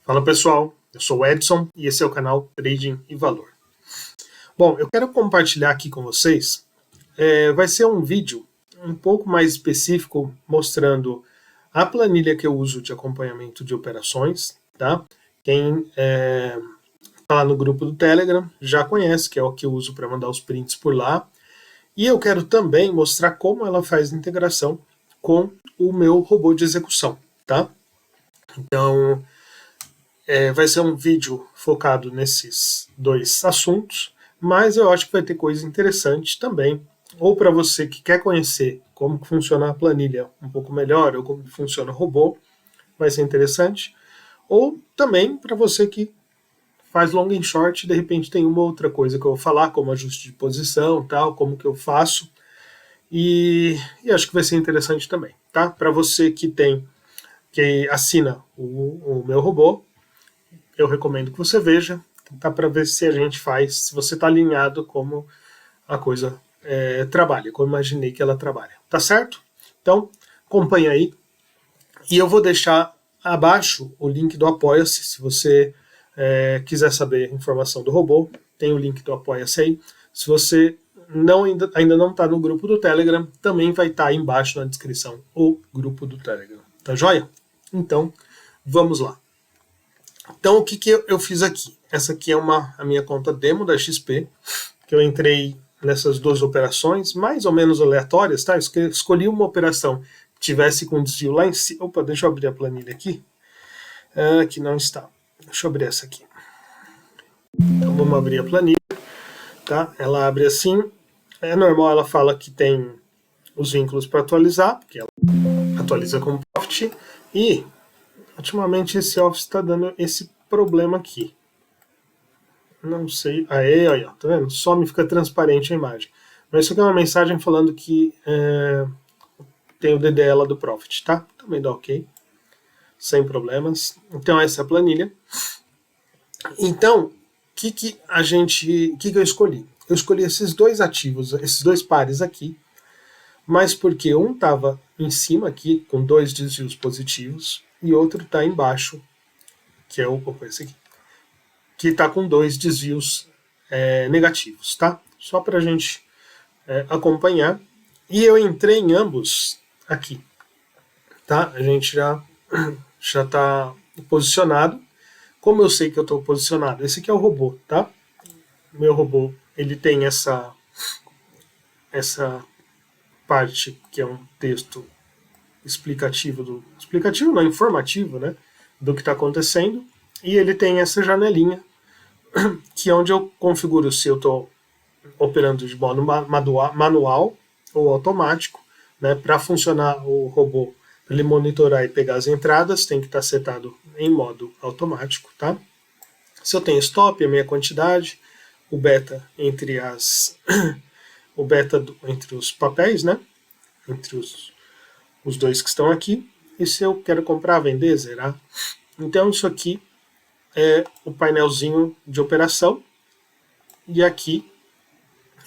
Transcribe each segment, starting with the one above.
Fala pessoal, eu sou o Edson e esse é o canal Trading e Valor. Bom, eu quero compartilhar aqui com vocês, vai ser um vídeo um pouco mais específico mostrando a planilha que eu uso de acompanhamento de operações, tá? Quem está lá no grupo do Telegram já conhece, que é o que eu uso para mandar os prints por lá. E eu quero também mostrar como ela faz integração com o meu robô de execução, tá? Então, vai ser um vídeo focado nesses dois assuntos, mas eu acho que vai ter coisa interessante também, ou para você que quer conhecer como funciona a planilha um pouco melhor, ou como funciona o robô, vai ser interessante, ou também para você que faz long and short, de repente tem uma outra coisa que eu vou falar, como ajuste de posição, tal, como que eu faço, e acho que vai ser interessante também, tá? Para você que assina o meu robô, eu recomendo que você veja, tá, para ver se a gente faz, se você está alinhado como a coisa trabalha, como eu imaginei que ela trabalha, tá certo? Então, acompanha aí, e eu vou deixar abaixo o link do Apoia-se, se você quiser saber informação do robô, tem o link do Apoia-se aí. Se você ainda não está no grupo do Telegram, também vai estar aí embaixo na descrição o grupo do Telegram, tá joia? Então, vamos lá. Então, o que eu fiz aqui? Essa aqui é a minha conta demo da XP, que eu entrei nessas duas operações, mais ou menos aleatórias, tá? Eu escolhi uma operação que tivesse com desvio lá em cima. Opa, deixa eu abrir a planilha aqui, que não está. Deixa eu abrir essa aqui. Então, vamos abrir a planilha, tá? Ela abre assim. É normal, ela fala que tem os vínculos para atualizar, porque ela atualiza com Profit, e ultimamente esse Office está dando esse problema aqui. Não sei. Aí, ó, tá vendo? Some, fica transparente a imagem. Mas isso aqui é uma mensagem falando que tem o DDL do Profit, tá? Também dá ok. Sem problemas. Então essa é a planilha. Então, o que eu escolhi? Eu escolhi esses dois ativos, esses dois pares aqui, mas porque um estava em cima aqui, com dois desvios positivos, e outro está embaixo, que é esse aqui, que está com dois desvios negativos, tá? Só para a gente acompanhar. E eu entrei em ambos aqui, tá? A gente já está posicionado. Como eu sei que eu estou posicionado? Esse aqui é o robô, tá? Meu robô, ele tem essa parte que é um texto explicativo não, informativo, né? Do que está acontecendo. E ele tem essa janelinha que é onde eu configuro se eu estou operando de modo manual ou automático, né? Para funcionar o robô, para ele monitorar e pegar as entradas, tem que estar setado em modo automático, tá? Se eu tenho stop, a minha quantidade, o beta entre entre os papéis, né? Entre os dois que estão aqui. E se eu quero comprar, vender, zerar. Então isso aqui é o painelzinho de operação. E aqui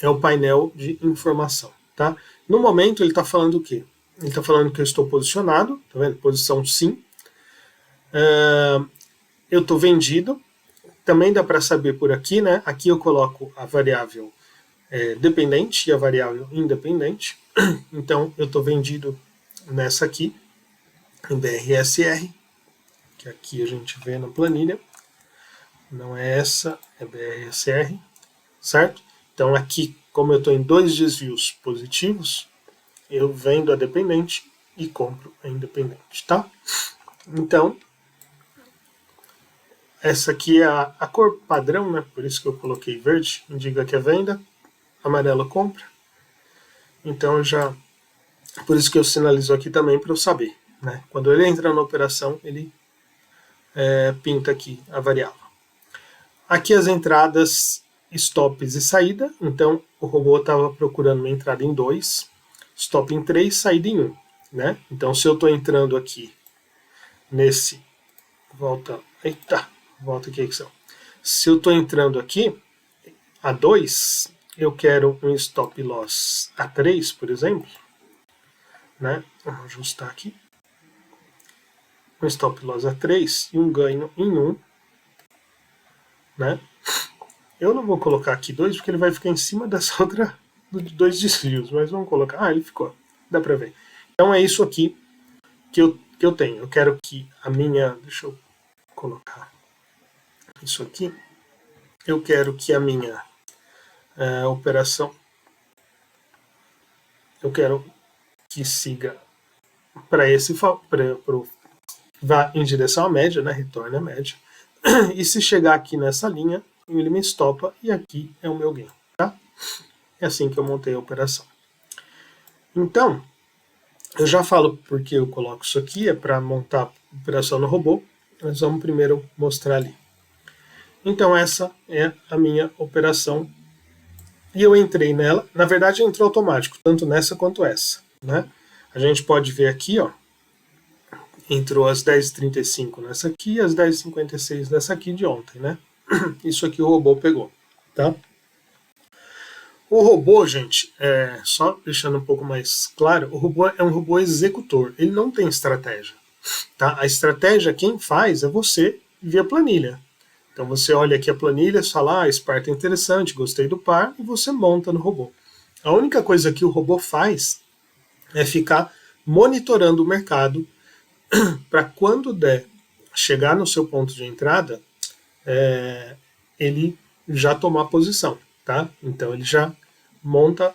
é o painel de informação, tá? No momento ele está falando o quê? Ele está falando que eu estou posicionado, tá vendo? Posição sim. Eu estou vendido. Também dá para saber por aqui, né? Aqui eu coloco a variável dependente e a variável independente. Então eu estou vendido nessa aqui, em BRSR, que aqui a gente vê na planilha. Não é essa, é BRSR, certo? Então aqui, como eu estou em dois desvios positivos, eu vendo a dependente e compro a independente, tá? Então, essa aqui é a cor padrão, né? Por isso que eu coloquei verde, indica que é venda, amarelo compra. Então por isso que eu sinalizo aqui também para eu saber, né? Quando ele entra na operação, ele pinta aqui a variável. Aqui as entradas, stops e saída. Então o robô estava procurando uma entrada em 2, stop em 3, saída em 1, né? Então se eu estou entrando aqui nesse, volta aqui, se eu estou entrando aqui a 2, eu quero um stop loss a 3, por exemplo, né? Vamos ajustar aqui. um stop loss a 3 e um ganho em 1, né? Eu não vou colocar aqui 2 porque ele vai ficar em cima dessa outra, dois desvios, mas vamos colocar, ele ficou, dá para ver. Então é isso aqui que eu tenho. Eu quero que a minha, deixa eu colocar isso aqui, eu quero que a minha operação, eu quero que siga para esse, vá em direção à média, né, retorne à média, e se chegar aqui nessa linha, ele me estopa e aqui é o meu gain, tá? É assim que eu montei a operação. Então, eu já falo porque eu coloco isso aqui, é para montar a operação no robô, mas vamos primeiro mostrar ali. Então essa é a minha operação e eu entrei nela, na verdade entrou automático, tanto nessa quanto essa, né? A gente pode ver aqui, ó, entrou às 10h35 nessa aqui e às 10h56 nessa aqui de ontem, né? Isso aqui o robô pegou, tá? O robô, gente, só deixando um pouco mais claro, o robô é um robô executor, ele não tem estratégia, tá? A estratégia quem faz é você via planilha. Então você olha aqui a planilha, fala, esse par tá interessante, gostei do par, e você monta no robô. A única coisa que o robô faz é ficar monitorando o mercado para quando der chegar no seu ponto de entrada, ele já tomar posição, tá? Então ele já monta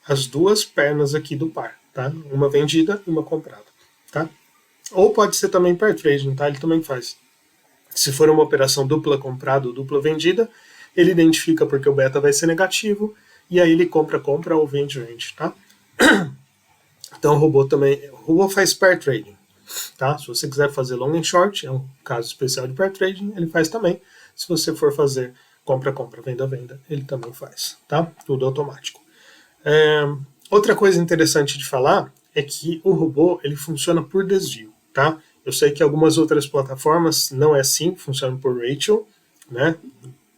as duas pernas aqui do par, tá? Uma vendida e uma comprada, tá? Ou pode ser também pair trading, tá? Ele também faz. Se for uma operação dupla comprada ou dupla vendida, ele identifica porque o beta vai ser negativo e aí ele compra ou vende, tá? Então o robô faz pair trading, tá? Se você quiser fazer long and short, é um caso especial de pair trading, ele faz também. Se você for fazer compra, venda, ele também faz, tá? Tudo automático. Outra coisa interessante de falar é que o robô ele funciona por desvio, tá? Eu sei que algumas outras plataformas não é assim, funcionam por ratio, né?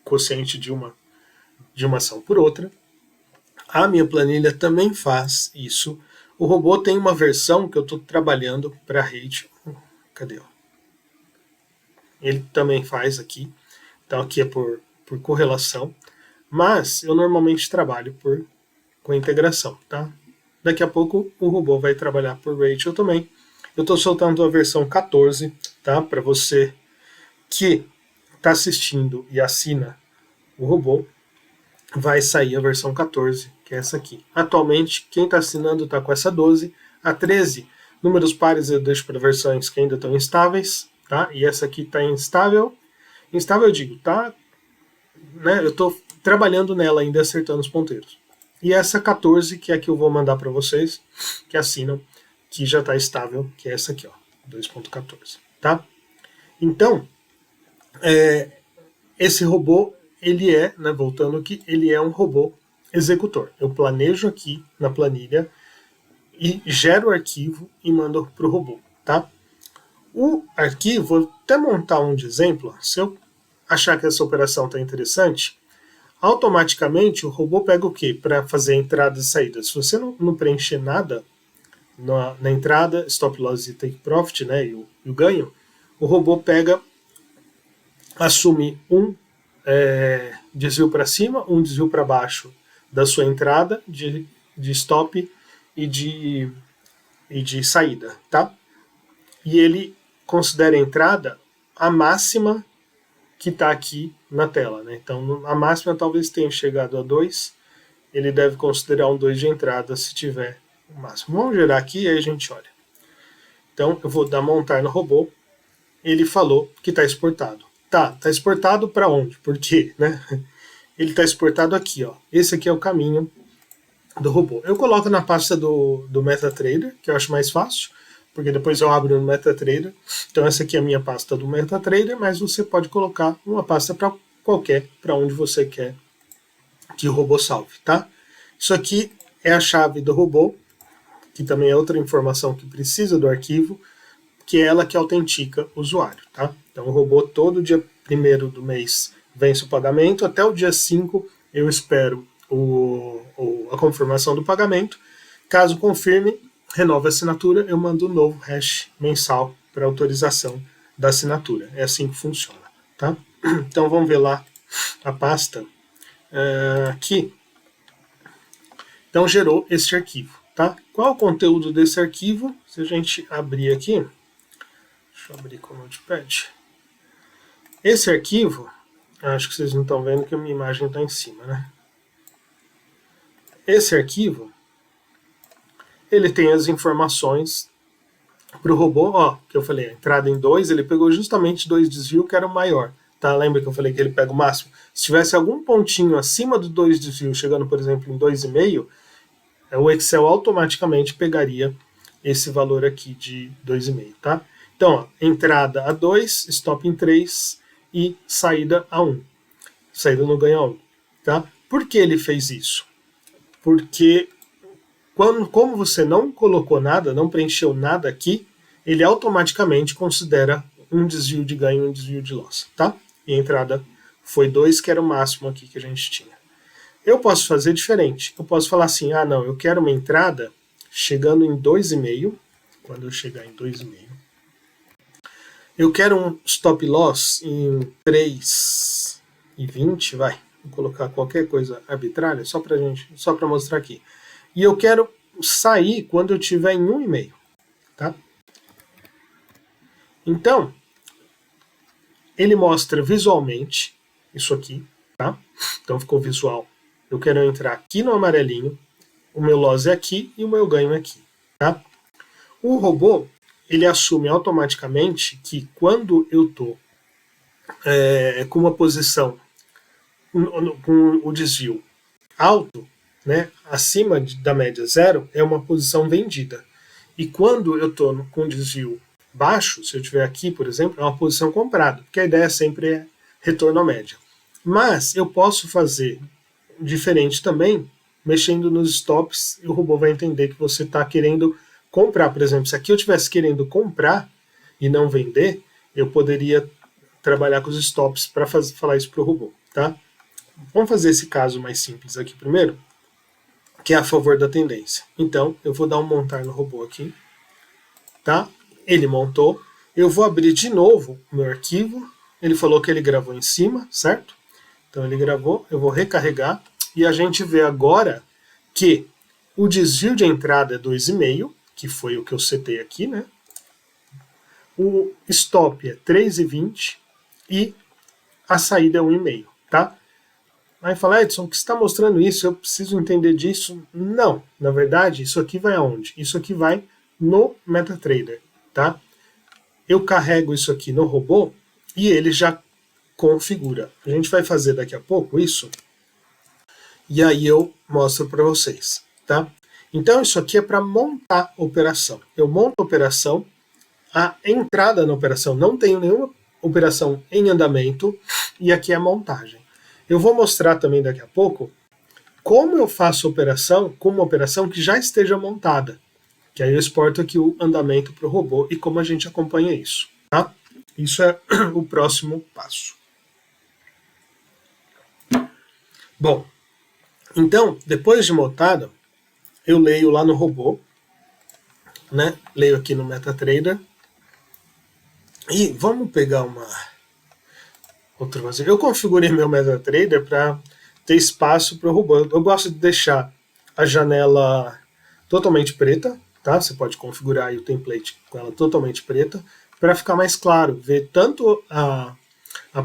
Quociente de uma ação por outra. A minha planilha também faz isso. O robô tem uma versão que eu estou trabalhando para ratio. Cadê? Ele também faz aqui. Então aqui é por correlação. Mas eu normalmente trabalho com integração, tá? Daqui a pouco o robô vai trabalhar por ratio também. Eu estou soltando a versão 14, tá? Para você que está assistindo e assina o robô, vai sair a versão 14, que é essa aqui. Atualmente, quem está assinando está com essa 12. A 13, números pares eu deixo para versões que ainda estão instáveis, tá? E essa aqui está instável. Instável eu digo, tá? Né? Eu estou trabalhando nela ainda, acertando os ponteiros. E essa 14, que é a que eu vou mandar para vocês, que assinam, que já está estável, que é essa aqui, ó, 2.14, tá? Então, esse robô, ele é, né, voltando aqui, ele é um robô executor. Eu planejo aqui na planilha e gero o arquivo e mando para o robô, tá? O arquivo, vou até montar um de exemplo, se eu achar que essa operação está interessante, automaticamente o robô pega o quê? Para fazer entradas e saídas. Se você não preencher nada na entrada, stop loss e take profit, né, e o ganho, o robô assume um desvio para cima, um desvio para baixo da sua entrada de stop e de saída, tá? E ele considera a entrada a máxima que está aqui na tela, né? Então a máxima talvez tenha chegado a 2, ele deve considerar um 2 de entrada se tiver o máximo. Vamos gerar aqui e aí a gente olha. Então eu vou dar montar no robô, ele falou que está exportado. Tá exportado para onde? Por quê, né? Ele está exportado aqui, ó. Esse aqui é o caminho do robô. Eu coloco na pasta do MetaTrader, que eu acho mais fácil, porque depois eu abro no MetaTrader. Então essa aqui é a minha pasta do MetaTrader, mas você pode colocar uma pasta para onde você quer que o robô salve, tá? Isso aqui é a chave do robô, que também é outra informação que precisa do arquivo, que é ela que autentica o usuário, tá? Então o robô todo dia 1º do mês vence o pagamento, até o dia 5 eu espero a confirmação do pagamento. Caso confirme, renove a assinatura, eu mando um novo hash mensal para autorização da assinatura. É assim que funciona, tá? Então vamos ver lá a pasta aqui. Então gerou este arquivo, tá? Qual é o conteúdo desse arquivo? Se a gente abrir aqui, deixa eu abrir com o Notepad. Esse arquivo, acho que vocês não estão vendo que a minha imagem está em cima, né? Esse arquivo, ele tem as informações para o robô, ó, que eu falei, a entrada em 2, ele pegou justamente 2 desvios que era o maior, tá? Lembra que eu falei que ele pega o máximo? Se tivesse algum pontinho acima do 2 desvios, chegando, por exemplo, em 2,5, o Excel automaticamente pegaria esse valor aqui de 2,5, tá? Então, ó, entrada a 2, stop em 3 e saída a 1. Saída no ganha 1, tá? Por que ele fez isso? Porque como você não colocou nada, não preencheu nada aqui, ele automaticamente considera um desvio de ganho e um desvio de loss, tá? E a entrada foi 2, que era o máximo aqui que a gente tinha. Eu posso fazer diferente. Eu posso falar assim, ah não, eu quero uma entrada chegando em 2,5, quando eu chegar em 2,5. Eu quero um stop loss em 3,20, vai. Vou colocar qualquer coisa arbitrária, só para mostrar aqui. E eu quero sair quando eu tiver em 1,5, tá? Então, ele mostra visualmente isso aqui, tá? Então ficou visual. Eu quero entrar aqui no amarelinho, o meu loss é aqui e o meu ganho é aqui, tá? O robô, ele assume automaticamente que quando eu tô com uma posição com o desvio alto, né, acima da média 0, é uma posição vendida. E quando eu estou com desvio baixo, se eu estiver aqui, por exemplo, é uma posição comprada, porque a ideia sempre é retorno à média. Mas eu posso fazer diferente também, mexendo nos stops, e o robô vai entender que você está querendo comprar. Por exemplo, se aqui eu estivesse querendo comprar e não vender, eu poderia trabalhar com os stops para falar isso para o robô, tá? Vamos fazer esse caso mais simples aqui primeiro, que é a favor da tendência. Então, eu vou dar um montar no robô aqui, tá? Ele montou. Eu vou abrir de novo o meu arquivo. Ele falou que ele gravou em cima, certo? Então ele gravou, eu vou recarregar e a gente vê agora que o desvio de entrada é 2,5, que foi o que eu setei aqui, né? O stop é 3,20 e a saída é 1,5, tá? Aí fala, Edson, que você está mostrando isso? Eu preciso entender disso? Não, na verdade, isso aqui vai aonde? Isso aqui vai no MetaTrader, tá? Eu carrego isso aqui no robô e ele já configura. A gente vai fazer daqui a pouco isso e aí eu mostro para vocês, tá? Então isso aqui é para montar a operação. Eu monto a operação, a entrada na operação, não tenho nenhuma operação em andamento e aqui é a montagem. Eu vou mostrar também daqui a pouco como eu faço a operação com uma operação que já esteja montada. Que aí eu exporto aqui o andamento para o robô e como a gente acompanha isso, tá? Isso é o próximo passo. Bom, então, depois de montada, eu leio lá no robô, né? Leio aqui no MetaTrader. E vamos pegar outra coisa. Eu configurei meu MetaTrader para ter espaço para o robô. Eu gosto de deixar a janela totalmente preta, tá? Você pode configurar aí o template com ela totalmente preta, para ficar mais claro, ver tanto a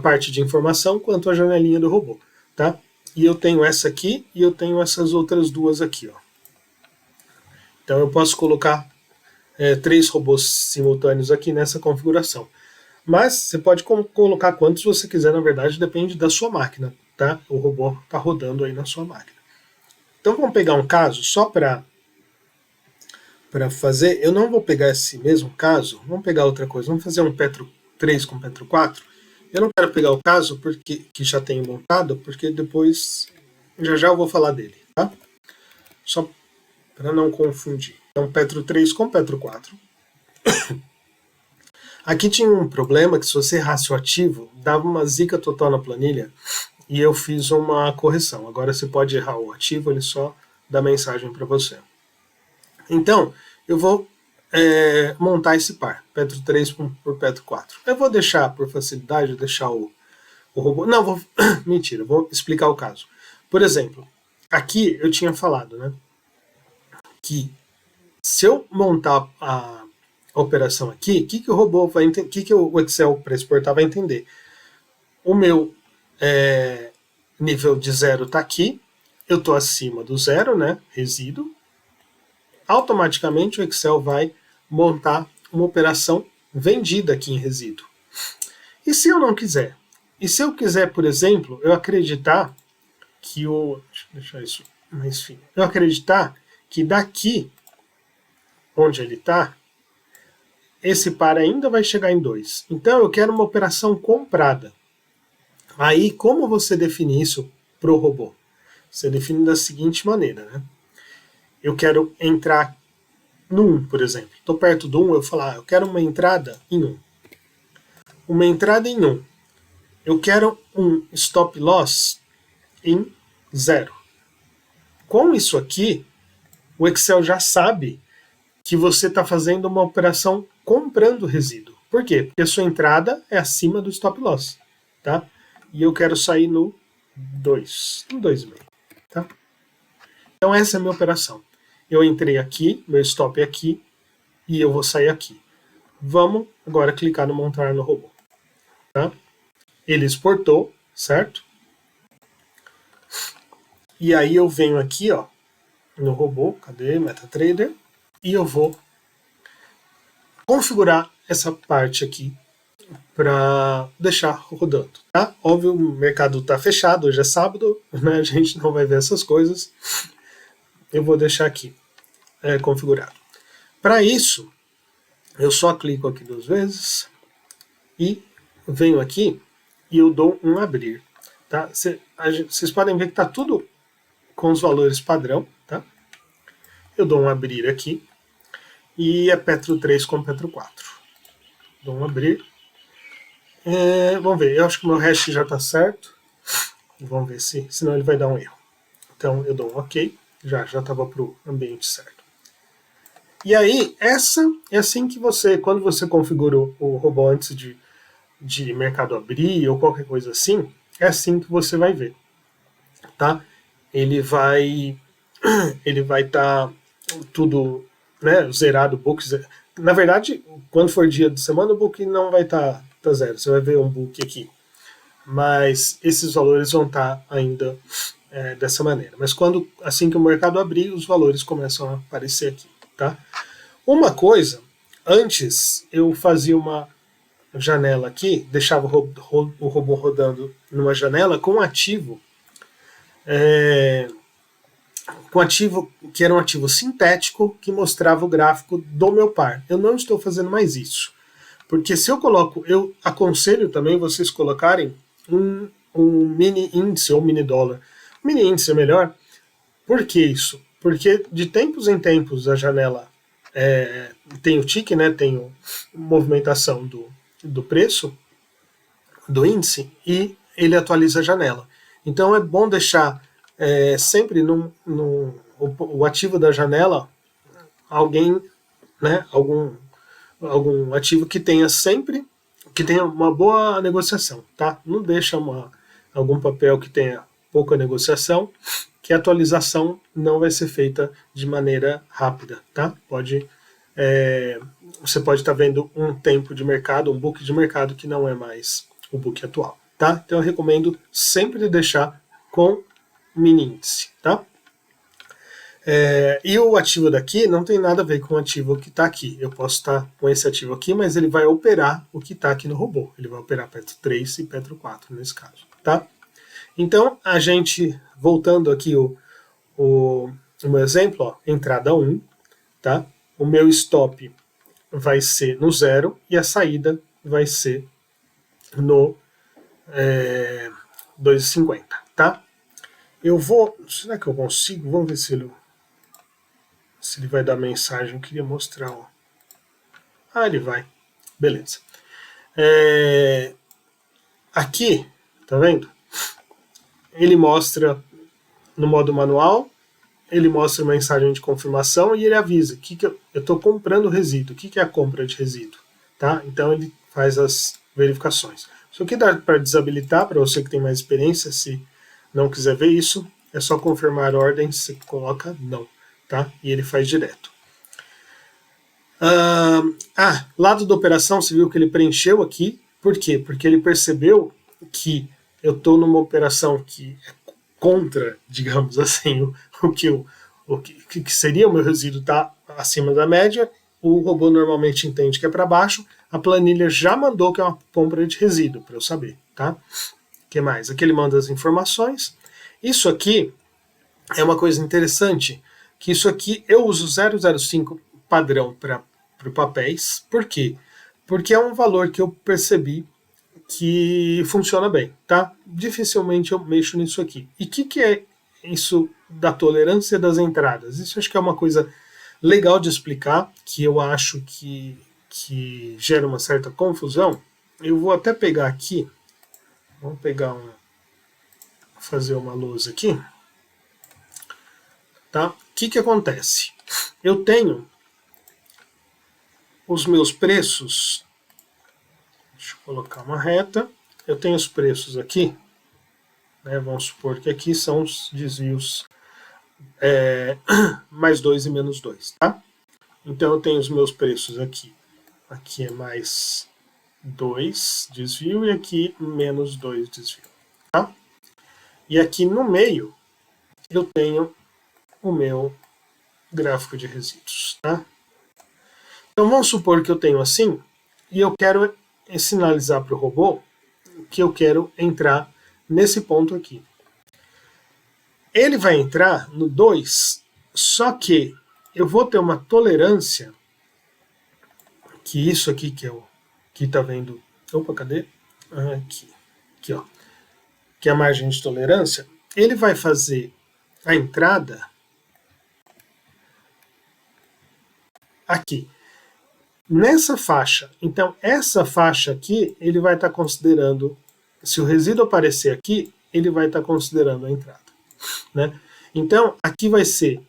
parte de informação quanto a janelinha do robô, tá? E eu tenho essa aqui e eu tenho essas outras duas aqui, ó. Então eu posso colocar 3 robôs simultâneos aqui nessa configuração. Mas você pode colocar quantos você quiser, na verdade, depende da sua máquina, tá? O robô está rodando aí na sua máquina. Então vamos pegar um caso só para fazer. Eu não vou pegar esse mesmo caso, vamos pegar outra coisa, vamos fazer um Petro 3 com Petro 4. Eu não quero pegar o caso porque que já tenho montado, porque depois já eu vou falar dele, tá? Só para não confundir. Então Petro 3 com Petro 4. Aqui tinha um problema que se você errasse o ativo, dava uma zica total na planilha e eu fiz uma correção. Agora você pode errar o ativo, ele só dá mensagem para você. Então, eu vou montar esse par, Petro 3 por Petro 4. Eu vou deixar, por facilidade, deixar o robô... Não, vou... mentira, vou explicar o caso. Por exemplo, aqui eu tinha falado, né, que se eu montar a operação aqui, o que o robô vai entender, o que o Excel para exportar vai entender? O meu nível de 0 está aqui, eu estou acima do 0, né, resíduo. Automaticamente o Excel vai montar uma operação vendida aqui em resíduo. E se eu não quiser? E se eu quiser, por exemplo, eu acreditar que o... Deixa eu deixar isso mais fino. Eu acreditar que daqui, onde ele está, esse par ainda vai chegar em 2. Então eu quero uma operação comprada. Aí, como você define isso para o robô? Você define da seguinte maneira, né? Eu quero entrar no 1, por exemplo. Estou perto do 1, eu falo, eu quero uma entrada em 1. Uma entrada em 1. Eu quero um stop loss em 0. Com isso aqui, o Excel já sabe que você está fazendo uma operação comprando resíduo. Por quê? Porque a sua entrada é acima do stop loss. Tá? E eu quero sair no 2, no 2,5. Tá? Então essa é a minha operação. Eu entrei aqui, meu stop é aqui, e eu vou sair aqui. Vamos agora clicar no montar no robô. Tá? Ele exportou, certo? E aí eu venho aqui, ó, no robô, cadê MetaTrader? E eu vou configurar essa parte aqui para deixar rodando, tá? Óbvio, o mercado está fechado, hoje é sábado, né? A gente não vai ver essas coisas. Eu vou deixar aqui configurado. Para isso, eu só clico aqui 2 vezes e venho aqui e eu dou um abrir. Tá? Vocês podem ver que está tudo com os valores padrão. Tá? Eu dou um abrir aqui e é Petro 3 com Petro 4. Dou um abrir. Vamos ver, eu acho que o meu hash já está certo. Vamos ver se, senão ele vai dar um erro. Então eu dou um OK, já estava para o ambiente certo. E aí, essa é assim que você, quando você configura o robô antes de mercado abrir ou qualquer coisa assim, é assim que você vai ver. Tá? Ele vai estar tudo, né, zerado, o book zerado. Na verdade, quando for dia de semana, o book não vai estar zero. Você vai ver um book aqui. Mas esses valores vão estar ainda dessa maneira. Mas assim que o mercado abrir, os valores começam a aparecer aqui. Tá? Uma coisa, antes eu fazia uma janela aqui, deixava o robô rodando numa janela com ativo que era um ativo sintético que mostrava o gráfico do meu par. Eu não estou fazendo mais isso. Porque se eu coloco, eu aconselho também vocês colocarem um mini índice ou mini dólar. Mini índice é melhor. Por que isso? Porque de tempos em tempos a janela tem o tick, né, tem a movimentação do preço, do índice, e ele atualiza a janela. Então é bom deixar sempre o ativo da janela alguém, né, algum ativo que tenha sempre, que tenha uma boa negociação, tá? Não deixa algum papel que tenha pouca negociação, que a atualização não vai ser feita de maneira rápida, tá? Você pode estar vendo um tempo de mercado, um book de mercado que não é mais o book atual, tá? Então eu recomendo sempre deixar com mini índice, tá? E o ativo daqui não tem nada a ver com o ativo que está aqui. Eu posso estar com esse ativo aqui, mas ele vai operar o que está aqui no robô. Ele vai operar Petro 3 e Petro 4 nesse caso, tá? Então, a gente, voltando aqui o meu exemplo, ó, entrada 1, tá? O meu stop vai ser no 0 e a saída vai ser no 2,50, tá? Eu vou... Será que eu consigo? Vamos ver se ele vai dar mensagem. Eu queria mostrar. Ó. Ele vai. Beleza. Aqui, tá vendo? Ele mostra no modo manual ele mostra uma mensagem de confirmação e ele avisa que eu estou comprando resíduo. O que é a compra de resíduo? Tá? Então ele faz as verificações. Isso aqui dá para desabilitar, para você que tem mais experiência, se não quiser ver isso, é só confirmar a ordem, você coloca não, tá? E ele faz direto. Lado da operação, você viu que ele preencheu aqui. Por quê? Porque ele percebeu que eu estou numa operação que é contra, digamos assim, o que seria o meu resíduo está acima da média, o robô normalmente entende que é para baixo, a planilha já mandou que é uma compra de resíduo, para eu saber, tá? O que mais? Aqui ele manda as informações. Isso aqui é uma coisa interessante, que isso aqui eu uso 005 padrão para papéis. Por quê? Porque é um valor que eu percebi que funciona bem, tá? Dificilmente eu mexo nisso aqui. E o que é isso da tolerância das entradas? Isso acho que é uma coisa legal de explicar, que eu acho que gera uma certa confusão. Eu vou até pegar aqui, vamos pegar fazer uma lousa aqui, tá? O que acontece? Eu tenho os meus preços, deixa eu colocar uma reta, eu tenho os preços aqui, né? Vamos supor que aqui são os desvios mais 2 e menos 2, tá? Então eu tenho os meus preços aqui. Aqui é mais 2 desvio e aqui menos 2 desvio, tá? E aqui no meio eu tenho o meu gráfico de resíduos, tá? Então vamos supor que eu tenho assim e eu quero sinalizar para o robô que eu quero entrar nesse ponto aqui. Ele vai entrar no 2, só que eu vou ter uma tolerância, que isso aqui que tá vendo, opa, cadê? Aqui, ó, que é a margem de tolerância, ele vai fazer a entrada aqui, nessa faixa. Então, essa faixa aqui, ele vai estar considerando, se o resíduo aparecer aqui, ele vai estar considerando a entrada, né? Então, aqui vai ser,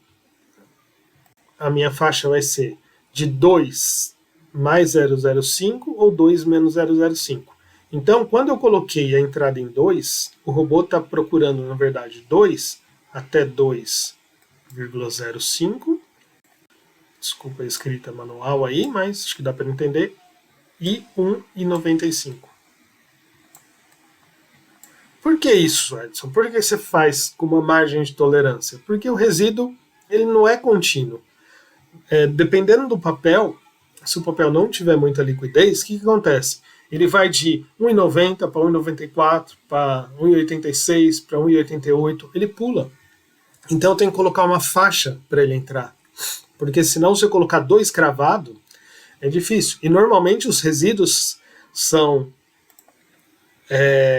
a minha faixa vai ser de 2 mais 005 ou 2 menos 005. Então, quando eu coloquei a entrada em 2, o robô está procurando, na verdade, 2 até 2,05. Desculpa a escrita manual aí, mas acho que dá para entender. E 1,95. Por que isso, Edson? Por que você faz com uma margem de tolerância? Porque o resíduo ele não é contínuo. Dependendo do papel, se o papel não tiver muita liquidez, o que acontece? Ele vai de 1,90 para 1,94, para 1,86, para 1,88, ele pula. Então eu tenho que colocar uma faixa para ele entrar. Porque senão, se eu colocar 2 cravado, é difícil. E normalmente os resíduos são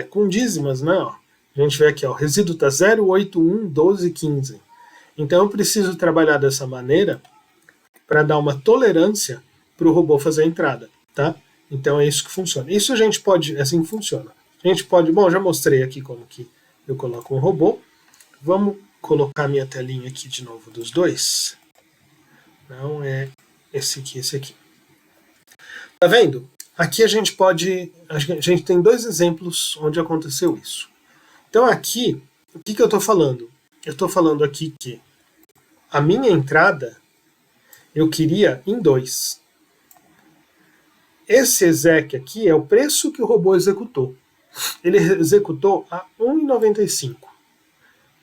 com dízimas, né? Ó, a gente vê aqui, ó, o resíduo está 0, 8, 1, 12, 15. Então eu preciso trabalhar dessa maneira para dar uma tolerância para o robô fazer a entrada, tá? Então é isso que funciona. Isso a gente pode, assim funciona. A gente pode, bom, já mostrei aqui como que eu coloco um robô. Vamos colocar minha telinha aqui de novo dos dois. Não é esse aqui, esse aqui. Tá vendo? Aqui a gente tem 2 exemplos onde aconteceu isso. Então aqui, o que eu estou falando? Eu estou falando aqui que a minha entrada eu queria em 2. Esse exec aqui é o preço que o robô executou. Ele executou a 1,95.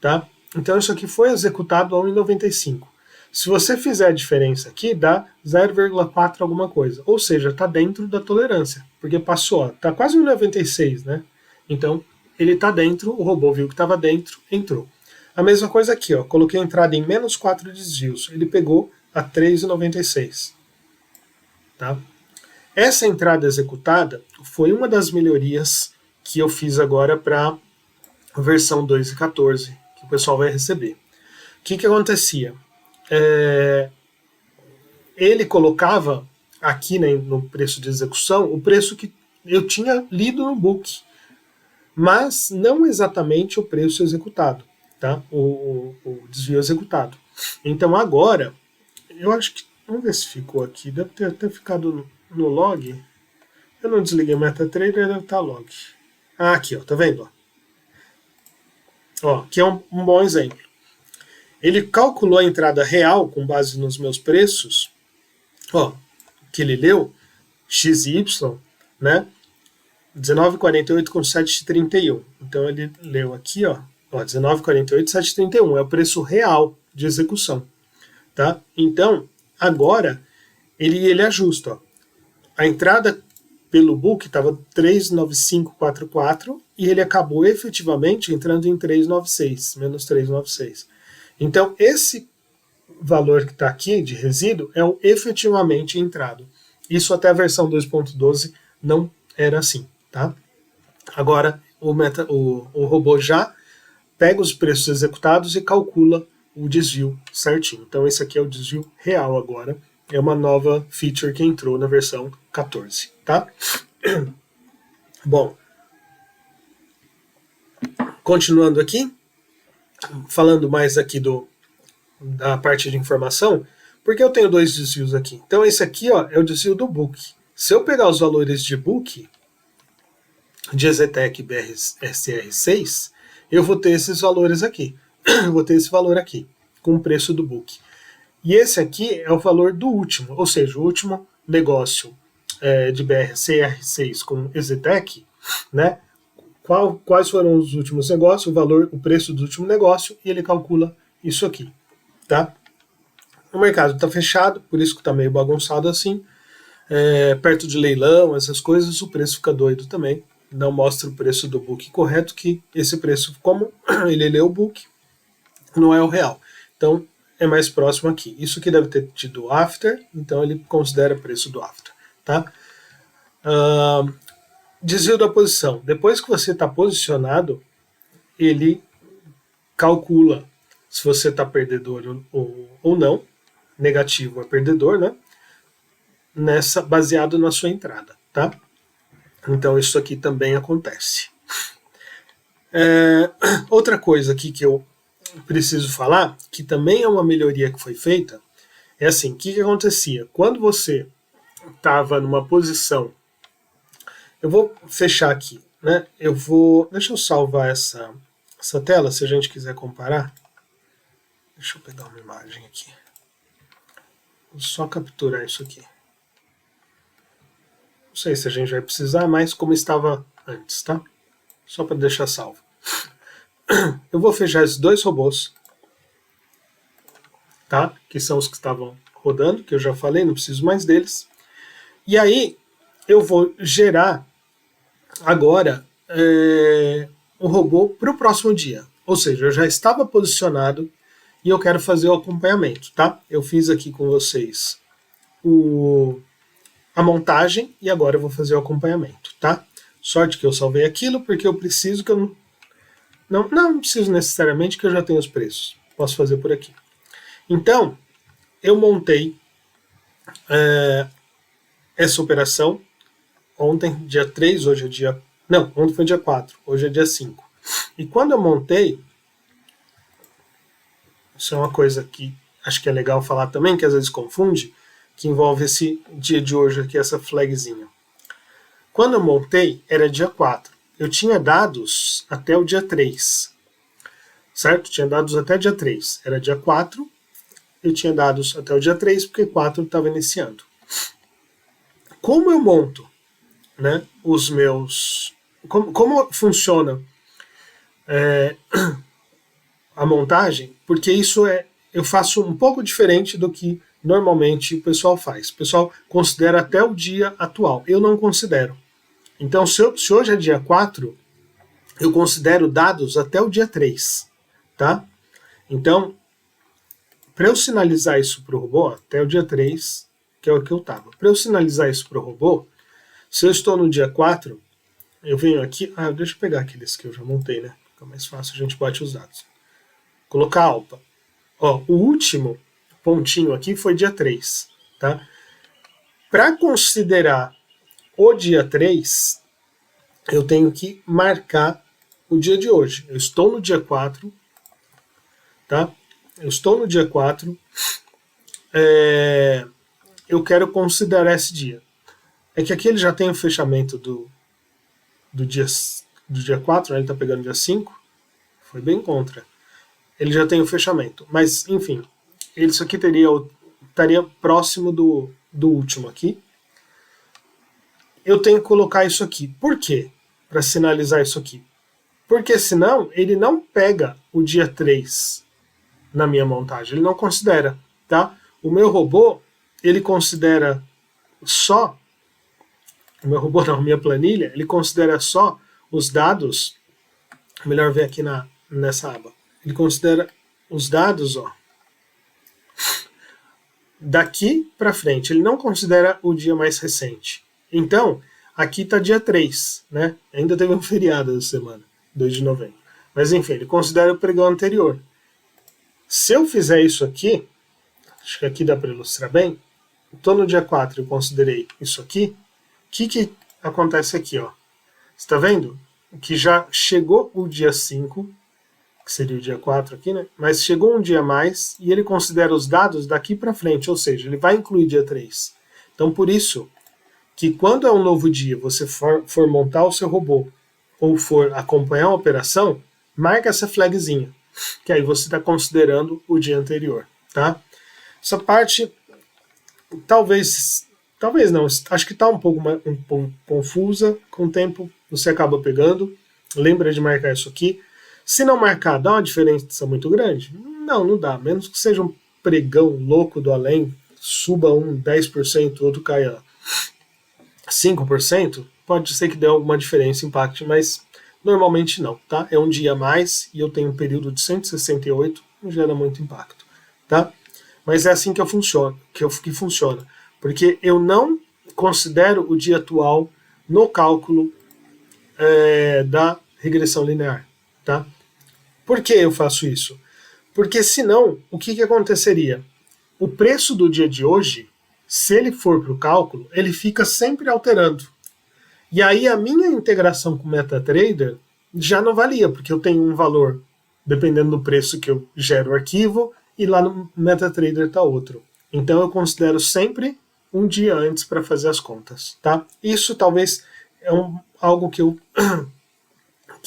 Tá? Então isso aqui foi executado a 1,95. Se você fizer a diferença aqui, dá 0,4 alguma coisa. Ou seja, está dentro da tolerância. Porque passou, está quase 1,96, né? Então, ele está dentro, o robô viu que estava dentro, entrou. A mesma coisa aqui, ó, coloquei a entrada em menos 4 desvios. Ele pegou a 3,96. Tá? Essa entrada executada foi uma das melhorias que eu fiz agora para a versão 2.14, que o pessoal vai receber. O que acontecia? Ele colocava aqui, né, no preço de execução o preço que eu tinha lido no book, mas não exatamente o preço executado, tá? O desvio executado. Então agora, eu acho que, vamos ver se ficou aqui, deve ter até ficado no log. Eu não desliguei MetaTrader, deve estar log. Ah, aqui, ó, tá vendo? Ó, aqui é um bom exemplo. Ele calculou a entrada real com base nos meus preços, ó, que ele leu, XY, né? 19,48 com 7,31. Então ele leu aqui, ó, 19,48, 7,31 é o preço real de execução, tá? Então, agora ele ajusta, ó. A entrada pelo book estava 39544 e ele acabou efetivamente entrando em 396, menos 396. Então, esse valor que está aqui de resíduo é o efetivamente entrado. Isso até a versão 2.12 não era assim, tá? Agora, o robô já pega os preços executados e calcula o desvio certinho. Então, esse aqui é o desvio real agora. É uma nova feature que entrou na versão 14, tá? Bom, continuando aqui, falando mais aqui da parte de informação, porque eu tenho dois desvios aqui. Então esse aqui, ó, é o desvio do book. Se eu pegar os valores de book, de EZTEC BRSR6, eu vou ter esses valores aqui. Eu vou ter esse valor aqui, com o preço do book. E esse aqui é o valor do último, ou seja, o último negócio de BRCR6 com EZTEC, né? Quais foram os últimos negócios, o valor, o preço do último negócio, e ele calcula isso aqui, tá? O mercado está fechado, por isso que está meio bagunçado assim. Perto de leilão, essas coisas, o preço fica doido também. Não mostra o preço do book correto, que esse preço, como ele lê o book, não é o real. Então, é mais próximo aqui. Isso aqui deve ter tido after, então ele considera preço do after, tá? Desvio da posição. Depois que você está posicionado, ele calcula se você está perdedor ou não. Negativo é perdedor, né? Baseado na sua entrada, tá? Então isso aqui também acontece. Outra coisa aqui que eu preciso falar, que também é uma melhoria que foi feita, é assim, o que acontecia? Quando você estava numa posição, eu vou fechar aqui, né? Deixa eu salvar essa tela, se a gente quiser comparar. Deixa eu pegar uma imagem aqui. Vou só capturar isso aqui. Não sei se a gente vai precisar, mas como estava antes, tá? Só para deixar salvo. Eu vou fechar esses dois robôs, tá? Que são os que estavam rodando, que eu já falei, não preciso mais deles. E aí eu vou gerar agora um robô para o próximo dia. Ou seja, eu já estava posicionado e eu quero fazer o acompanhamento, tá? Eu fiz aqui com vocês a montagem e agora eu vou fazer o acompanhamento, tá? Sorte que eu salvei aquilo, porque eu preciso que eu não preciso necessariamente, que eu já tenho os preços. Posso fazer por aqui. Então, eu montei essa operação ontem, dia 3, hoje é dia... Não, ontem foi dia 4, hoje é dia 5. E quando eu montei, isso é uma coisa que acho que é legal falar também, que às vezes confunde, que envolve esse dia de hoje aqui, essa flagzinha. Quando eu montei, era dia 4. Eu tinha dados até o dia 3, certo? Tinha dados até dia 3. Era dia 4, eu tinha dados até o dia 3, porque 4 estava iniciando. Como eu monto, né, os meus... Como funciona a montagem? Porque isso eu faço um pouco diferente do que normalmente o pessoal faz. O pessoal considera até o dia atual. Eu não considero. Então, se hoje é dia 4, eu considero dados até o dia 3, tá? Então, para eu sinalizar isso para o robô, até o dia 3, que é o que eu estava. Para eu sinalizar isso para o robô, se eu estou no dia 4, eu venho aqui... deixa eu pegar aqueles que eu já montei, né? Fica mais fácil, a gente bate os dados. Colocar alpa. Ó, o último pontinho aqui foi dia 3, tá? Para considerar o dia 3, eu tenho que marcar o dia de hoje. Eu estou no dia 4, tá? eu estou no dia 4, eu quero considerar esse dia. É que aqui ele já tem o fechamento do dia 4, né? Ele está pegando dia 5, foi bem contra. Ele já tem o fechamento, mas enfim, isso aqui estaria próximo do último aqui. Eu tenho que colocar isso aqui. Por quê? Para sinalizar isso aqui. Porque senão ele não pega o dia 3 na minha montagem, ele não considera, tá? O meu robô, ele considera só, o meu robô não, minha planilha, ele considera só os dados, melhor ver aqui nessa aba, ele considera os dados, ó, daqui para frente, ele não considera o dia mais recente. Então, aqui está dia 3, né? Ainda teve um feriado essa semana, 2 de novembro. Mas enfim, ele considera o pregão anterior. Se eu fizer isso aqui, acho que aqui dá para ilustrar bem, estou no dia 4 e considerei isso aqui, o que acontece aqui? Ó? Você está vendo? Que já chegou o dia 5, que seria o dia 4 aqui, né? Mas chegou um dia a mais e ele considera os dados daqui para frente, ou seja, ele vai incluir dia 3. Então, por isso que quando é um novo dia, você for montar o seu robô ou for acompanhar a operação, marca essa flagzinha, que aí você está considerando o dia anterior, tá? Essa parte, talvez não, acho que está um pouco confusa, com o tempo você acaba pegando, lembra de marcar isso aqui. Se não marcar, dá uma diferença muito grande? Não dá, menos que seja um pregão louco do além, suba 10%, outro caia 5%, pode ser que dê alguma diferença, impacte, mas normalmente não, tá? É um dia a mais e eu tenho um período de 168, não gera muito impacto, tá? Mas é assim que funciona, porque eu não considero o dia atual no cálculo da regressão linear, tá? Por que eu faço isso? Porque senão, o que aconteceria? O preço do dia de hoje, se ele for para o cálculo, ele fica sempre alterando. E aí a minha integração com o MetaTrader já não valia, porque eu tenho um valor, dependendo do preço que eu gero o arquivo, e lá no MetaTrader está outro. Então eu considero sempre um dia antes para fazer as contas, tá? Isso talvez é algo que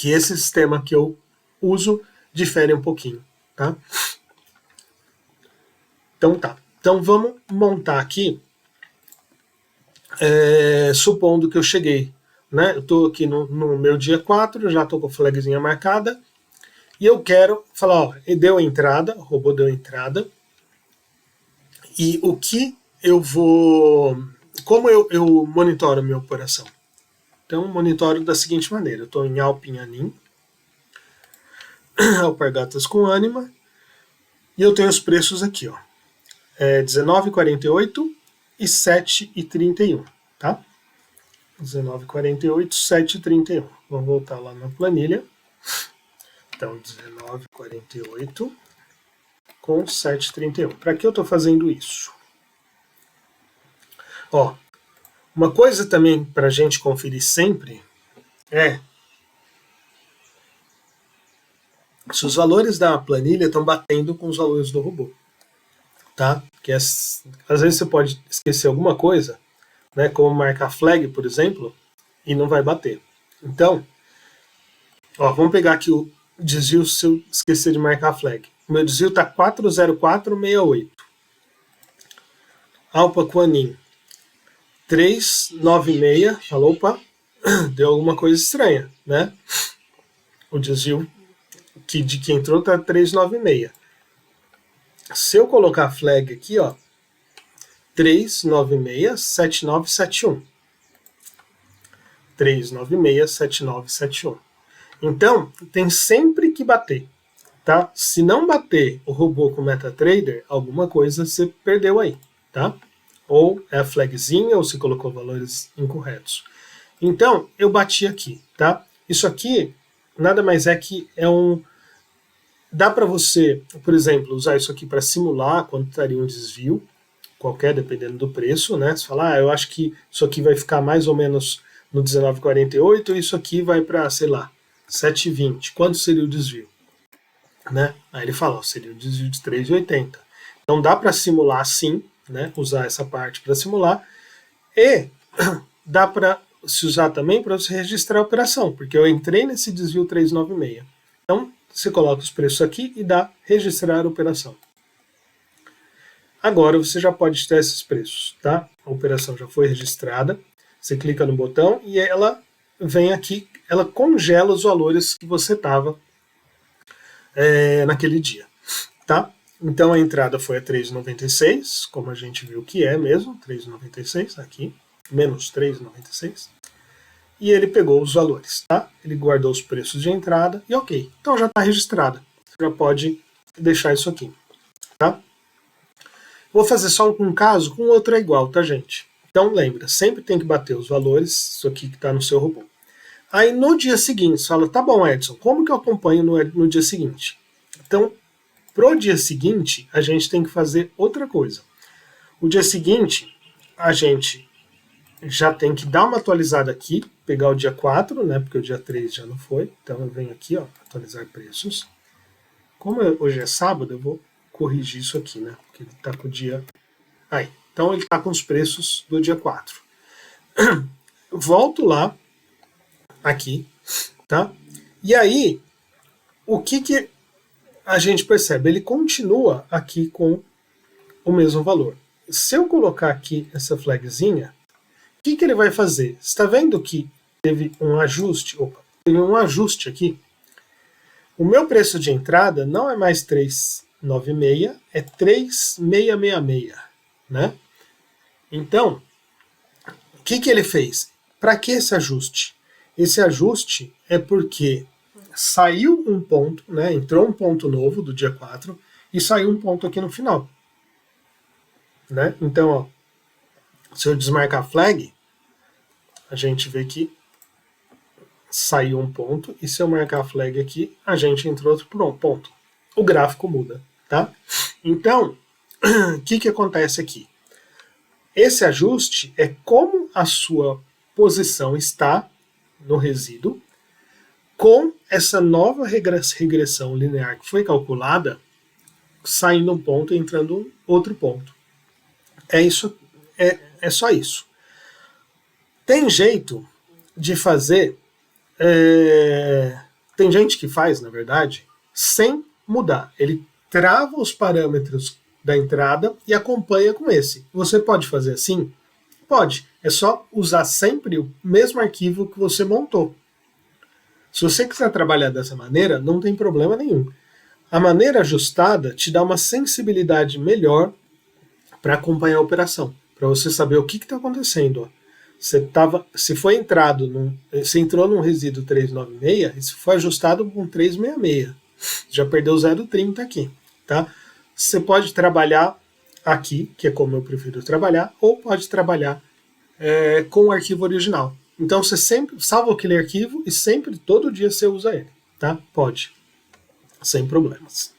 esse sistema que eu uso difere um pouquinho, tá? Então tá. Então vamos montar aqui, supondo que eu cheguei, né? Eu estou aqui no meu dia 4, já estou com a flagzinha marcada, e eu quero falar, ó, deu a entrada, o robô deu a entrada, e o que eu vou... Como eu monitoro a minha operação? Então, eu monitoro da seguinte maneira, eu estou em Alpin Alpargatas com Anima, e eu tenho os preços aqui, ó, 19,48 e 7,31, tá? 19,48, 7,31. Vamos voltar lá na planilha. Então, 19,48 com 7,31. Para que eu estou fazendo isso? Ó, uma coisa também para a gente conferir sempre é se os valores da planilha estão batendo com os valores do robô, tá? Porque às vezes você pode esquecer alguma coisa, né, como marcar flag, por exemplo, e não vai bater. Então, ó, vamos pegar aqui o desvio se eu esquecer de marcar flag. O meu desvio está 40468. Alpa Quanin 396. Falou, opa, deu alguma coisa estranha, né? O desvio de que entrou está 396. Se eu colocar a flag aqui, ó, 3967971. 3967971. Então, tem sempre que bater, tá? Se não bater o robô com o MetaTrader, alguma coisa você perdeu aí, tá? Ou é a flagzinha, ou você colocou valores incorretos. Então, eu bati aqui, tá? Isso aqui nada mais é que dá para você, por exemplo, usar isso aqui para simular quanto estaria um desvio, qualquer, dependendo do preço, né? Você fala, eu acho que isso aqui vai ficar mais ou menos no 19,48 e isso aqui vai para, sei lá, 7,20. Quanto seria o desvio? né? Aí ele fala, ó, seria o desvio de 3,80. Então dá para simular sim, né? Usar essa parte para simular, e dá para se usar também para você registrar a operação, porque eu entrei nesse desvio 396. Então você coloca os preços aqui e dá registrar a operação. Agora você já pode ter esses preços, tá? A operação já foi registrada, você clica no botão e ela vem aqui, ela congela os valores que você estava naquele dia, tá? Então a entrada foi a 3,96, como a gente viu que é mesmo, 3,96 aqui, menos 3,96. E ele pegou os valores, tá? Ele guardou os preços de entrada e ok. Então já está registrada. Você já pode deixar isso aqui, tá? Vou fazer só um caso com outro é igual, tá, gente? Então lembra, sempre tem que bater os valores, isso aqui que está no seu robô. Aí no dia seguinte, você fala, tá bom, Edson, como que eu acompanho no dia seguinte? Então, pro dia seguinte, a gente tem que fazer outra coisa. O dia seguinte, a gente já tem que dar uma atualizada aqui, pegar o dia 4, né, porque o dia 3 já não foi. Então eu venho aqui, ó, atualizar preços. Como hoje é sábado, eu vou corrigir isso aqui, né, porque ele está com o dia... Aí, então ele está com os preços do dia 4. Volto lá, aqui, tá? E aí, o que a gente percebe? Ele continua aqui com o mesmo valor. Se eu colocar aqui essa flagzinha, o que ele vai fazer? Você está vendo que teve um ajuste? Opa, teve um ajuste aqui. O meu preço de entrada não é mais 396, é 3,666, né? Então, o que ele fez? Para que esse ajuste? Esse ajuste é porque saiu um ponto, né? Entrou um ponto novo do dia 4 e saiu um ponto aqui no final, né? Então, ó, se eu desmarcar a flag, a gente vê que saiu um ponto, e se eu marcar a flag aqui, a gente entrou outro ponto. O gráfico muda, tá? Então, o que acontece aqui? Esse ajuste é como a sua posição está no resíduo, com essa nova regressão linear que foi calculada, saindo um ponto e entrando outro ponto. É isso, é só isso. Tem jeito de fazer, tem gente que faz, na verdade, sem mudar. Ele trava os parâmetros da entrada e acompanha com esse. Você pode fazer assim? Pode. É só usar sempre o mesmo arquivo que você montou. Se você quiser trabalhar dessa maneira, não tem problema nenhum. A maneira ajustada te dá uma sensibilidade melhor para acompanhar a operação, para você saber o que está acontecendo. Ó. Se foi entrado, você entrou num resíduo 396, isso foi ajustado com 366. Já perdeu 0,30 aqui, tá? Você pode trabalhar aqui, que é como eu prefiro trabalhar, ou pode trabalhar com o arquivo original. Então você sempre salva aquele arquivo e sempre, todo dia você usa ele, tá? Pode, sem problemas.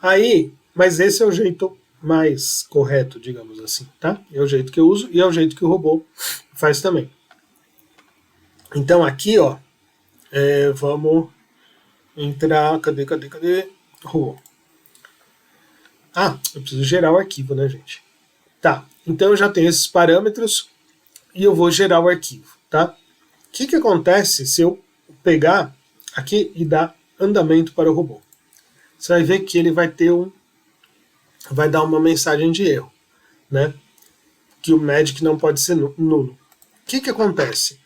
Aí, mas esse é o jeito mais correto, digamos assim, tá? É o jeito que eu uso e é o jeito que o robô faz também. Então aqui, ó, vamos entrar, cadê? Robô. Ah, eu preciso gerar o arquivo, né, gente? Tá, então eu já tenho esses parâmetros e eu vou gerar o arquivo, tá? O que acontece se eu pegar aqui e dar andamento para o robô? Você vai ver que ele vai ter vai dar uma mensagem de erro, né? Que o Magic não pode ser nulo. O que acontece?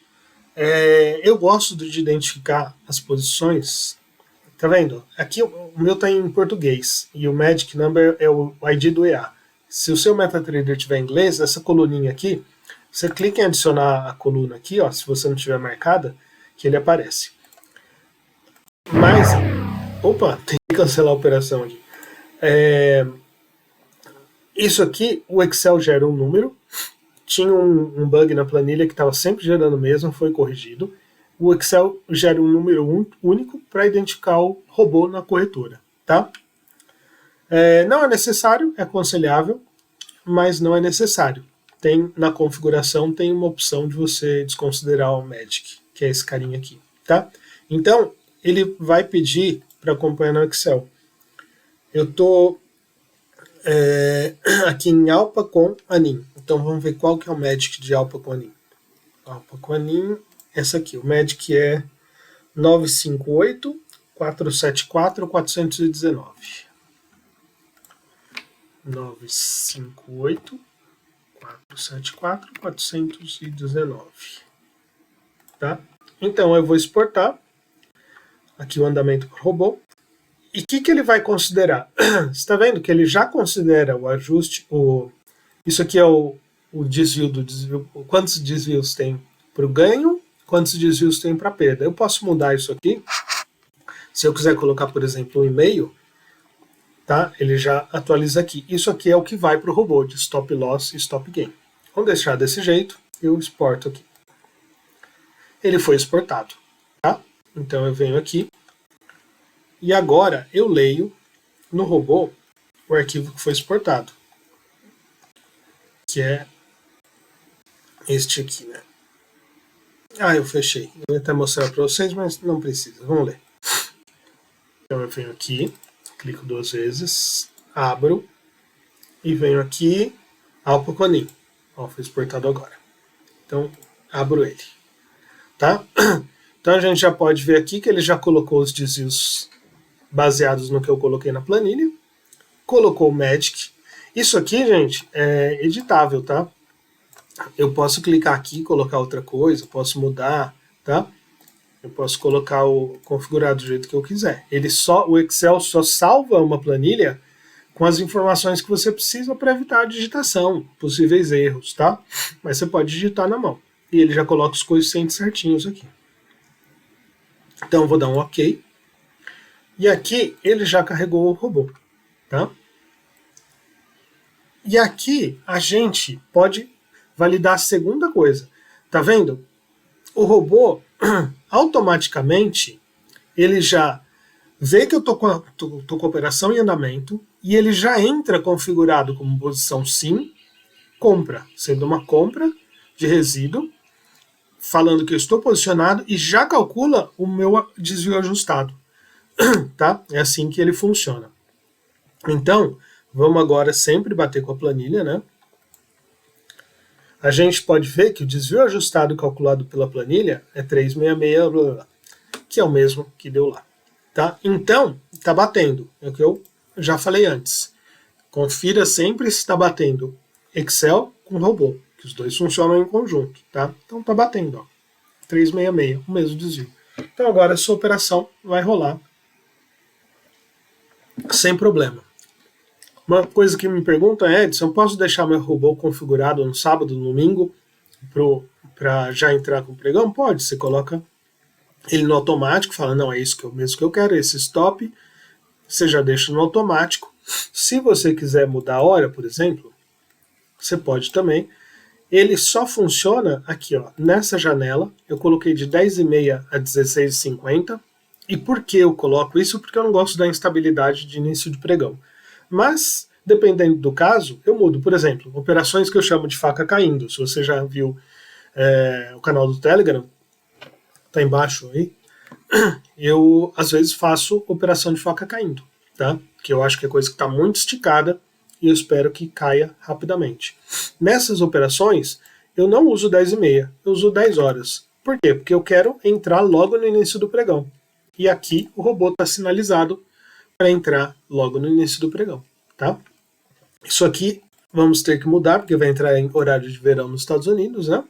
Eu gosto de identificar as posições. Tá vendo? Aqui o meu tá em português e o Magic Number é o ID do EA. Se o seu MetaTrader tiver em inglês, essa coluninha aqui, você clica em adicionar a coluna aqui, ó, se você não tiver marcada, que ele aparece. Mas, opa, tem que cancelar a operação aqui. Isso aqui, o Excel gera um número, tinha um bug na planilha que estava sempre gerando mesmo, foi corrigido. O Excel gera um número único para identificar o robô na corretora, tá? Não é necessário, é aconselhável, mas não é necessário. Na configuração tem uma opção de você desconsiderar o Magic, que é esse carinha aqui, tá? Então, ele vai pedir para acompanhar no Excel. Eu estou aqui em Alpa com Anin. Então vamos ver qual que é o Magic de Alpa com Anin. Alpa com Anin, essa aqui. O Magic é 958 474 419. 958 474 419. Tá? Então eu vou exportar aqui o andamento por robô. E o que ele vai considerar? Você está vendo que ele já considera o ajuste, isso aqui é o desvio do desvio, quantos desvios tem para o ganho, quantos desvios tem para a perda. Eu posso mudar isso aqui, se eu quiser colocar, por exemplo, um e-mail, tá? Ele já atualiza aqui. Isso aqui é o que vai para o robô, de stop loss e stop gain. Vamos deixar desse jeito, eu exporto aqui. Ele foi exportado, tá? Então eu venho aqui, e agora eu leio no robô o arquivo que foi exportado, que é este aqui, né? Eu fechei. Eu ia até mostrar para vocês, mas não precisa. Vamos ler. Então eu venho aqui, clico 2 vezes, abro, e venho aqui, Alpa com Anin. Ó, foi exportado agora. Então, abro ele. Tá? Então a gente já pode ver aqui que ele já colocou os desvios baseados no que eu coloquei na planilha, colocou o Magic. Isso aqui, gente, é editável, tá? Eu posso clicar aqui e colocar outra coisa, posso mudar, tá? Eu posso colocar o configurar do jeito que eu quiser. O Excel só salva uma planilha com as informações que você precisa para evitar a digitação, possíveis erros, tá? Mas você pode digitar na mão. E ele já coloca os coeficientes certinhos aqui. Então eu vou dar um OK. E aqui ele já carregou o robô, tá? E aqui a gente pode validar a segunda coisa. Tá vendo? O robô, automaticamente, ele já vê que eu tô com a operação em andamento e ele já entra configurado como posição sim, compra, sendo uma compra de resíduo, falando que eu estou posicionado e já calcula o meu desvio ajustado. Tá? É assim que ele funciona. Então, vamos agora sempre bater com a planilha, né? A gente pode ver que o desvio ajustado calculado pela planilha é 366, blá, blá, blá, que é o mesmo que deu lá. Tá? Então, está batendo. É o que eu já falei antes. Confira sempre se está batendo Excel com robô, que os dois funcionam em conjunto. Tá? Então está batendo, ó. 366, o mesmo desvio. Então agora essa operação vai rolar sem problema. Uma coisa que me pergunta é, Edson, eu posso deixar meu robô configurado no sábado, no domingo, para já entrar com o pregão? Pode, você coloca ele no automático, fala, não, é isso que mesmo que eu quero, esse stop, você já deixa no automático. Se você quiser mudar a hora, por exemplo, você pode também. Ele só funciona aqui, ó, nessa janela, eu coloquei de 10h30 a 16h50, e por que eu coloco isso? Porque eu não gosto da instabilidade de início de pregão. Mas, dependendo do caso, eu mudo. Por exemplo, operações que eu chamo de faca caindo. Se você já viu o canal do Telegram, tá embaixo aí, eu às vezes faço operação de faca caindo, tá? Que eu acho que é coisa que está muito esticada e eu espero que caia rapidamente. Nessas operações, eu não uso 10h30, eu uso 10 horas. Por quê? Porque eu quero entrar logo no início do pregão. E aqui o robô está sinalizado para entrar logo no início do pregão, tá? Isso aqui vamos ter que mudar, porque vai entrar em horário de verão nos Estados Unidos, né?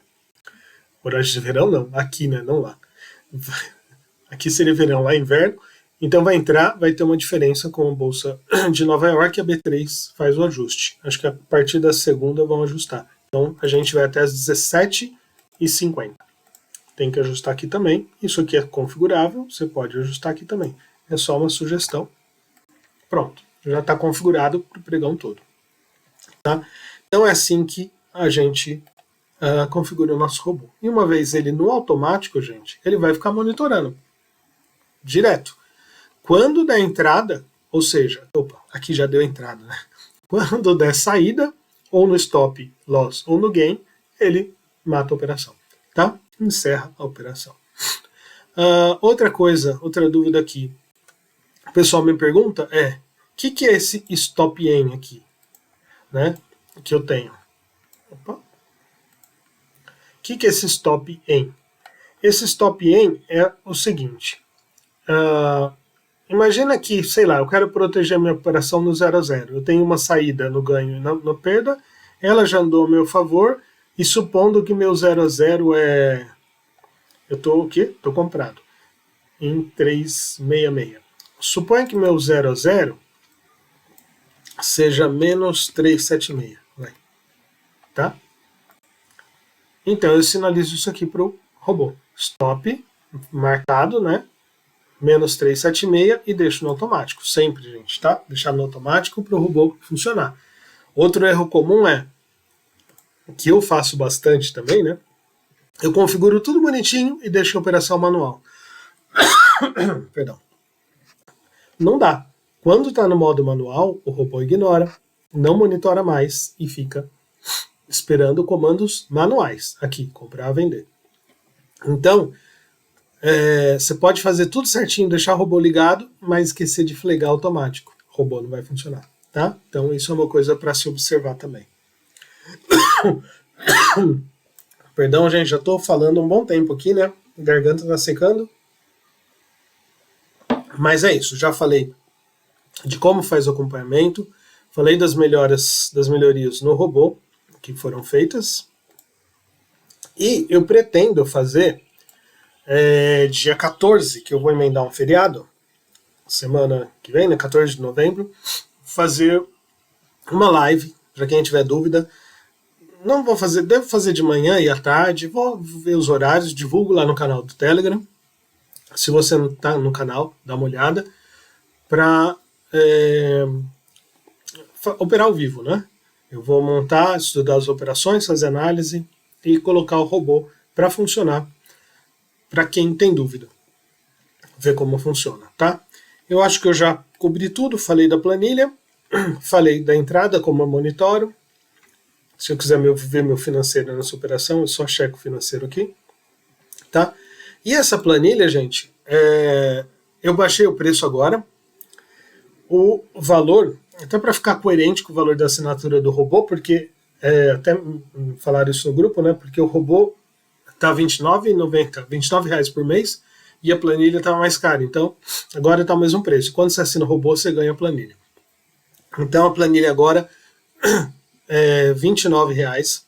Horário de verão não, aqui, né? Não lá. Aqui seria verão, lá é inverno. Então vai entrar, vai ter uma diferença com a Bolsa de Nova York e a B3 faz o ajuste. Acho que a partir da segunda vão ajustar. Então a gente vai até as 17h50. Tem que ajustar aqui também. Isso aqui é configurável, você pode ajustar aqui também. É só uma sugestão. Pronto, já está configurado para o pregão todo. Tá? Então é assim que a gente configura o nosso robô. E uma vez ele no automático, gente, ele vai ficar monitorando direto. Quando der entrada, ou seja, aqui já deu entrada, né? Quando der saída, ou no stop loss ou no gain, ele mata a operação, tá? Encerra a operação. Outra coisa, outra dúvida aqui. o pessoal me pergunta o que é esse stop aim aqui, né? Que eu tenho. Opa. O que é esse stop aim? Esse stop aim é o seguinte. Imagina que, sei lá, eu quero proteger minha operação no 0 a 0. Eu tenho uma saída no ganho e na perda, ela já andou a meu favor, e supondo que meu 0 a 0 é... Eu estou o quê? Estou comprado em 366. Suponha que meu 0 a 0 seja menos 376. Vai. Tá? Então eu sinalizo isso aqui para o robô. Stop, marcado, né? Menos 376 e deixo no automático. Sempre, gente, tá? Deixar no automático para o robô funcionar. Outro erro comum que eu faço bastante também, né? Eu configuro tudo bonitinho e deixo em operação manual. Perdão. Não dá. Quando está no modo manual, o robô ignora, não monitora mais e fica esperando comandos manuais. Aqui, comprar, vender. Então, você pode fazer tudo certinho, deixar o robô ligado, mas esquecer de flegar automático. O robô não vai funcionar, tá? Então isso é uma coisa para se observar também. Perdão, gente, já estou falando um bom tempo aqui, né? A garganta está secando. Mas é isso, já falei de como faz o acompanhamento, falei das melhorias no robô que foram feitas. E eu pretendo fazer dia 14, que eu vou emendar um feriado, semana que vem, né, 14 de novembro, fazer uma live, para quem tiver dúvida. Não vou fazer, devo fazer de manhã e à tarde, vou ver os horários, divulgo lá no canal do Telegram. Se você não está no canal, dá uma olhada, para operar ao vivo, né? Eu vou montar, estudar as operações, fazer análise e colocar o robô para funcionar, para quem tem dúvida, ver como funciona, tá? Eu acho que eu já cobri tudo, falei da planilha, falei da entrada, como eu monitoro. Se eu quiser ver meu financeiro nessa operação, eu só checo o financeiro aqui, tá? E essa planilha, gente, eu baixei o preço agora, o valor, até para ficar coerente com o valor da assinatura do robô, porque até falaram isso no grupo, né? Porque o robô tá R$29,90, R$29 por mês, e a planilha tá mais cara. Então, agora tá o mesmo preço. Quando você assina o robô, você ganha a planilha. Então, a planilha agora é R$29.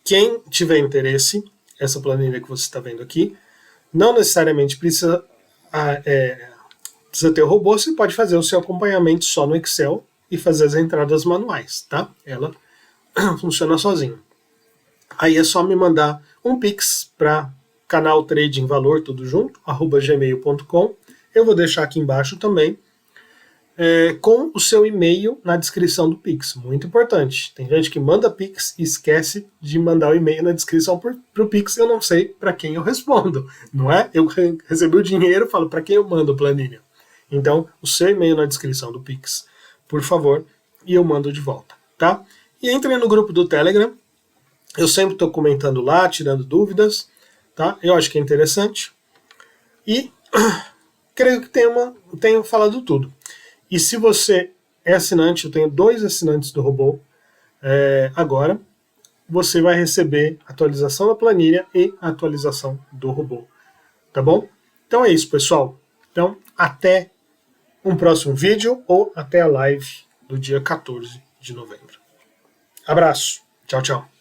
Quem tiver interesse, essa planilha que você está vendo aqui, não necessariamente precisa ter o robô, você pode fazer o seu acompanhamento só no Excel e fazer as entradas manuais, tá? Ela funciona sozinha. Aí é só me mandar um Pix para canal Trading Valor, tudo junto, @gmail.com. Eu vou deixar aqui embaixo também, com o seu e-mail na descrição do Pix. Muito importante. Tem gente que manda Pix e esquece de mandar o e-mail na descrição para o Pix. Eu não sei para quem eu respondo, não é? Eu recebi o dinheiro, falo para quem eu mando a planilha. Então, o seu e-mail na descrição do Pix, por favor, e eu mando de volta, tá? E entre no grupo do Telegram. Eu sempre estou comentando lá, tirando dúvidas, tá? Eu acho que é interessante. E creio que tenho falado tudo. E se você é assinante, eu tenho 2 assinantes do robô agora, você vai receber atualização da planilha e atualização do robô. Tá bom? Então é isso, pessoal. Então, até um próximo vídeo ou até a live do dia 14 de novembro. Abraço. Tchau, tchau.